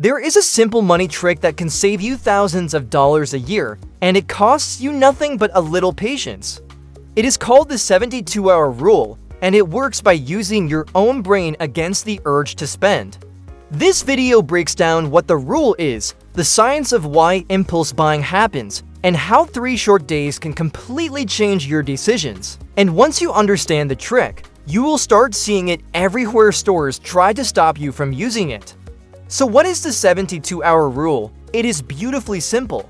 There is a simple money trick that can save you thousands of dollars a year, and it costs you nothing but a little patience. It is called the 72-hour rule, and it works by using your own brain against the urge to spend. This video breaks down what the rule is, the science of why impulse buying happens, and how 3 short days can completely change your decisions. And once you understand the trick, you will start seeing it everywhere stores try to stop you from using it. So what is the 72-hour rule? It is beautifully simple.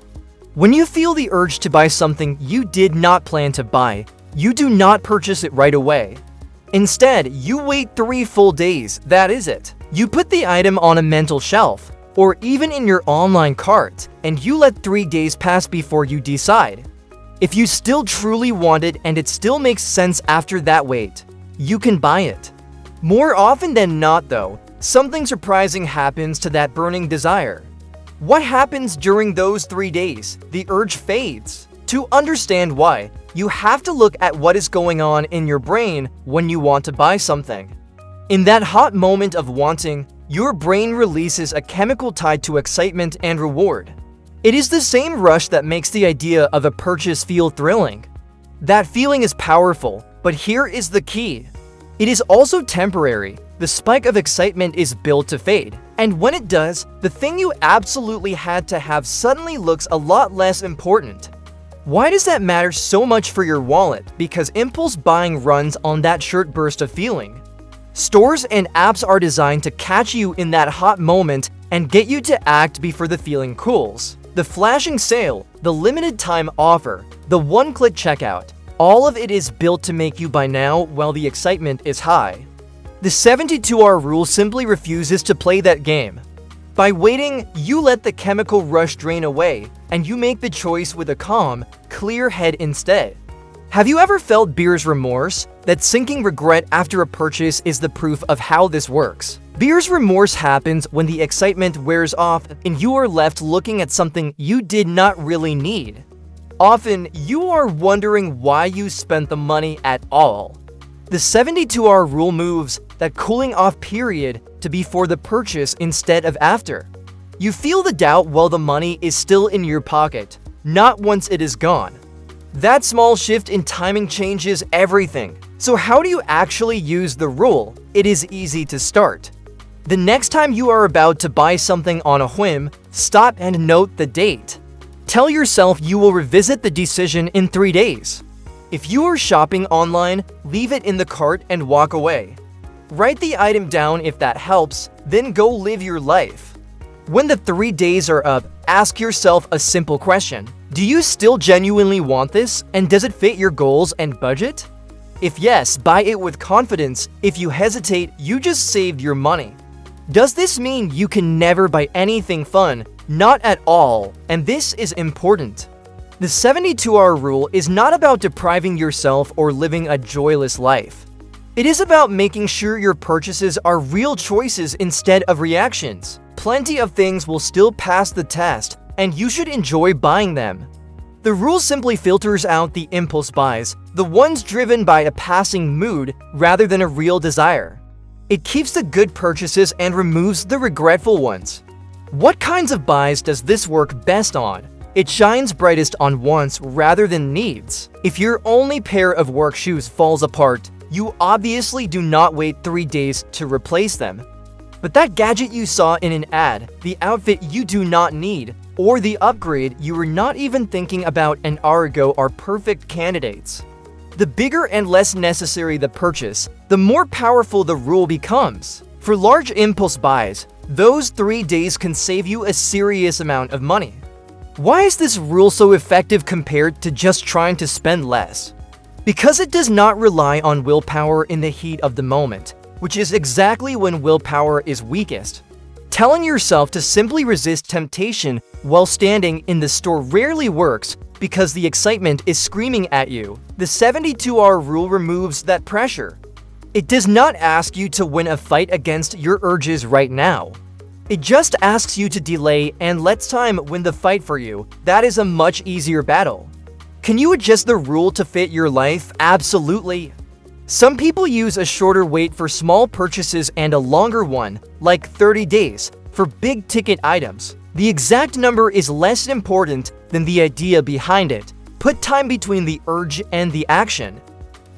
When you feel the urge to buy something you did not plan to buy, you do not purchase it right away. Instead, you wait 3 full days, that is it. You put the item on a mental shelf, or even in your online cart, and you let 3 days pass before you decide. If you still truly want it and it still makes sense after that wait, you can buy it. More often than not though, something surprising happens to that burning desire. What happens during those 3 days? The urge fades. To understand why, you have to look at what is going on in your brain when you want to buy something. In that hot moment of wanting, your brain releases a chemical tied to excitement and reward. It is the same rush that makes the idea of a purchase feel thrilling. That feeling is powerful, but here is the key. It is also temporary. The spike of excitement is built to fade, and when it does, the thing you absolutely had to have suddenly looks a lot less important. Why does that matter so much for your wallet? Because impulse buying runs on that short burst of feeling. Stores and apps are designed to catch you in that hot moment and get you to act before the feeling cools. The flashing sale, the limited time offer, the one-click checkout, all of it is built to make you buy now while the excitement is high. The 72-hour rule simply refuses to play that game. By waiting, you let the chemical rush drain away, and you make the choice with a calm, clear head instead. Have you ever felt buyer's remorse? That sinking regret after a purchase is the proof of how this works. Buyer's remorse happens when the excitement wears off and you are left looking at something you did not really need. Often, you are wondering why you spent the money at all. The 72-hour rule moves that cooling off period to be for the purchase instead of after. You feel the doubt while the money is still in your pocket, not once it is gone. That small shift in timing changes everything. So how do you actually use the rule? It is easy to start. The next time you are about to buy something on a whim, stop and note the date. Tell yourself you will revisit the decision in 3 days. If you are shopping online, leave it in the cart and walk away. Write the item down if that helps, then go live your life. When the 3 days are up, ask yourself a simple question. Do you still genuinely want this, and does it fit your goals and budget? If yes, buy it with confidence. If you hesitate, you just saved your money. Does this mean you can never buy anything fun? Not at all, and this is important. The 72-hour rule is not about depriving yourself or living a joyless life. It is about making sure your purchases are real choices instead of reactions. Plenty of things will still pass the test, and you should enjoy buying them. The rule simply filters out the impulse buys, the ones driven by a passing mood rather than a real desire. It keeps the good purchases and removes the regretful ones. What kinds of buys does this work best on? It shines brightest on wants rather than needs. If your only pair of work shoes falls apart, you obviously do not wait 3 days to replace them. But that gadget you saw in an ad, the outfit you do not need, or the upgrade you were not even thinking about an hour ago are perfect candidates. The bigger and less necessary the purchase, the more powerful the rule becomes. For large impulse buys, those 3 days can save you a serious amount of money. Why is this rule so effective compared to just trying to spend less? Because it does not rely on willpower in the heat of the moment, which is exactly when willpower is weakest. Telling yourself to simply resist temptation while standing in the store rarely works because the excitement is screaming at you. The 72-hour rule removes that pressure. It does not ask you to win a fight against your urges right now. It just asks you to delay and lets time win the fight for you. That is a much easier battle. Can you adjust the rule to fit your life? Absolutely. Some people use a shorter wait for small purchases and a longer one, like 30 days, For big-ticket items, the exact number is less important than the idea behind it. Put time between the urge and the action.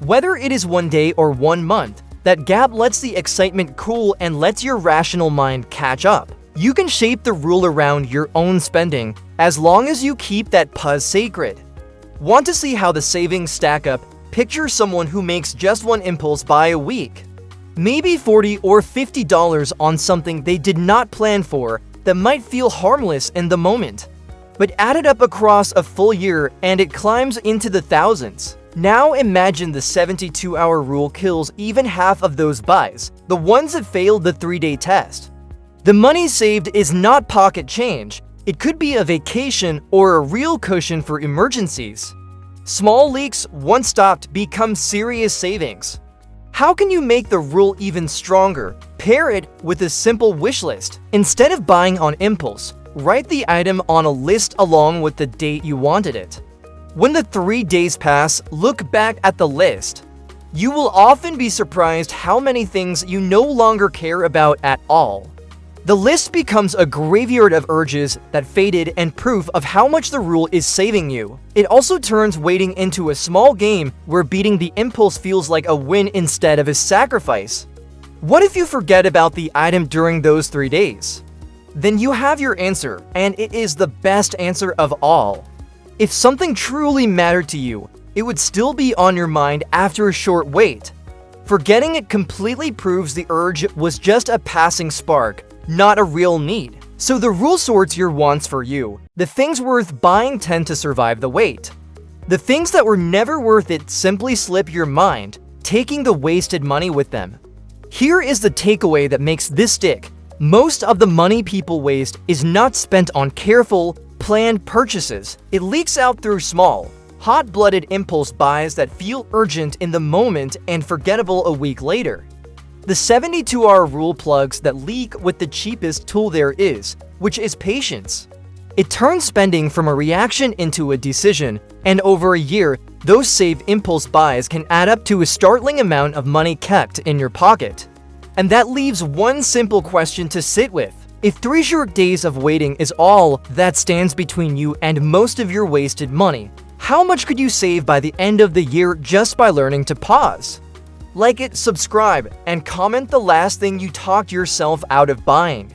Whether it is 1 day or 1 month, that gap lets the excitement cool and lets your rational mind catch up. You can shape the rule around your own spending as long as you keep that pause sacred. Want to see how the savings stack up? Picture someone who makes just one impulse buy a week. Maybe $40 or $50 on something they did not plan for that might feel harmless in the moment. But add it up across a full year and it climbs into the thousands. Now imagine the 72-hour rule kills even half of those buys, the ones that failed the 3-day test. The money saved is not pocket change. It could be a vacation or a real cushion for emergencies. Small leaks, once stopped, become serious savings. How can you make the rule even stronger? Pair it with a simple wish list. Instead of buying on impulse, write the item on a list along with the date you wanted it. When the 3 days pass, look back at the list. You will often be surprised how many things you no longer care about at all. The list becomes a graveyard of urges that faded and proof of how much the rule is saving you. It also turns waiting into a small game where beating the impulse feels like a win instead of a sacrifice. What if you forget about the item during those 3 days? Then you have your answer, and it is the best answer of all. If something truly mattered to you, it would still be on your mind after a short wait. Forgetting it completely proves the urge was just a passing spark, not a real need. So the rule sorts your wants for you. The things worth buying tend to survive the wait. The things that were never worth it simply slip your mind, taking the wasted money with them. Here is the takeaway that makes this stick. Most of the money people waste is not spent on careful, planned purchases. It leaks out through small, hot-blooded impulse buys that feel urgent in the moment and forgettable a week later. The 72-hour rule plugs that leak with the cheapest tool there is, which is patience. It turns spending from a reaction into a decision, and over a year, those saved impulse buys can add up to a startling amount of money kept in your pocket. And that leaves one simple question to sit with. If 3 short days of waiting is all that stands between you and most of your wasted money, how much could you save by the end of the year just by learning to pause? Like it, subscribe, and comment the last thing you talked yourself out of buying.